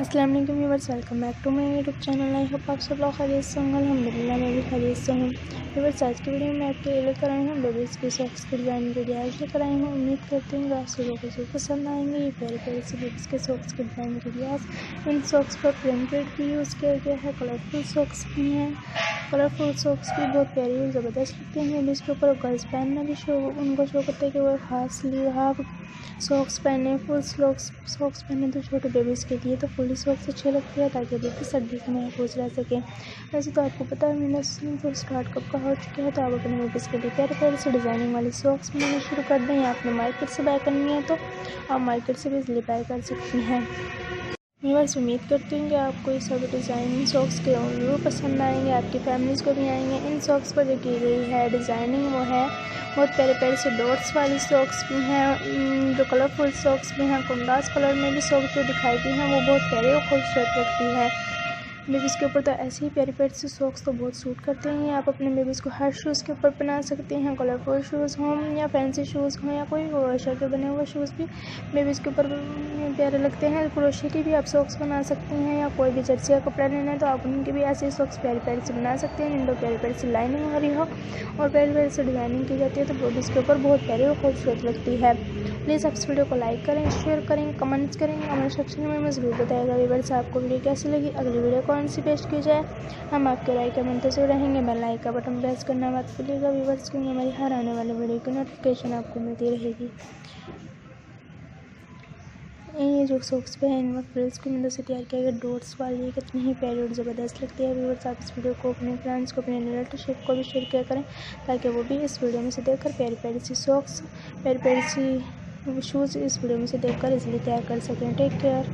अस्सलाम वालेकुम viewers, welcome back to my YouTube channel. I hope आप सब लोग खैरियत से होंगे। अल्हम्दुलिल्लाह मैं भी खैरियत से हूँ। व्यूअर्स, आज की वीडियो में आपके लिए लेकर आई हूँ बेबीज़ की सॉक्स की डिज़ाइन वीडियो आज लेकर आई हूँ। उम्मीद करती हूँ आप सब लोगों को पसंद आएंगे ये प्यारे प्यारे से बेबीज़ के सॉक्स की डिज़ाइन वीडियोस। इन सॉक्स पर प्रिंटेड भी यूज़ किया गया है, कलरफुल सॉक्स भी हैं। कलरफुल सॉक्स भी बहुत प्यारी और ज़बरदस्त लगते हैं। इसके ऊपर गर्ल्स पहनना भी उनको शो करते हैं कि वो हाफ स्लीव हाफ सॉक्स पहने, फुल सॉक्स पहने तो छोटे बेबीज़ के लिए तो फुली सॉक्स अच्छे लगते हैं ताकि बेबी सर्दी से महफूज रह सकें। वैसे तो आपको पता है मैंने तो स्टार्ट कब का हो चुका है, तो आप अपने बेबीज़ के लिए प्यारे प्यारे से डिज़ाइनिंग वाली सॉक्स बनाना शुरू कर दें। या आपने मार्केट से बाय करनी है तो आप मार्केट से भी इजली बाय कर सकती हैं। व्यूअर्स, उम्मीद करती हूँ कि आपको ये सब डिज़ाइन सॉक्स के ज़रूर पसंद आएंगे, आपकी फैमिलीज़ को भी आएंगे। इन सॉक्स पर जो की गई है डिज़ाइनिंग वो है बहुत प्यारे प्यारे से डॉट्स वाली सॉक्स भी हैं, जो कलरफुल सॉक्स भी हैं। कंट्रास्ट कलर में भी सॉक्स जो दिखाई दी हैं वो बहुत प्यारी और खूबसूरत लगती है। बेबीज़ के ऊपर तो ऐसे ही प्यारे प्यारे से सॉक्स तो बहुत सूट करते हैं। आप अपने बेबीज़ को हर शूज़ के ऊपर पहना सकते हैं, कलरफुल शूज़ हों या फैंसी शूज़ हों या कोई क्रोशे के बने हुए शूज़ भी बेबीज़ के ऊपर प्यारे लगते हैं। क्रोशे की भी आप सॉक्स बना सकती हैं या कोई भी जर्सी का कपड़ा लेना है तो आप उनके भी ऐसे सॉक्स प्यारे प्यारे से बना सकते हैं जिनको प्यारी प्यारी से लाइनिंग वाली हो और प्यारी प्यारी से डिज़ाइनिंग की जाती है तो बेबीज़ के ऊपर बहुत प्यारी और खूबसूरत लगती है। प्लीज़ आप इस वीडियो को लाइक करें, शेयर करें, कमेंट्स करें। कमेंट सेक्शन में मुझे ज़रूर बताएगा व्यूअर्स आपको वीडियो कैसी लगी, अगली वीडियो कौन सी पेश की जाए। हम आपके राय का मंतज़र रहेंगे। बेल आइकन का बटन प्रेस करना मत भूलिएगा व्यूअर्स, क्योंकि हमारी हर आने वाली वीडियो की नोटिफिकेशन आपको मिलती रहेगी। ये जो सॉक्स पे है इन मटेरियल्स की मदद से तैयार किया गया डॉट्स वाली कितनी ही प्यारी और ज़बरदस्त लगती है। व्यूअर्स, आप इस वीडियो को अपने फ्रेंड्स को, अपने रिलेटिवशिप को भी शेयर किया करें ताकि वो भी इस वीडियो में से देखकर प्यारी प्यारी सी सॉक्स, प्यारी प्यारी सी शूज़ इस वीडियो में से देखकर इसलिए तैयार कर सकें। Take care.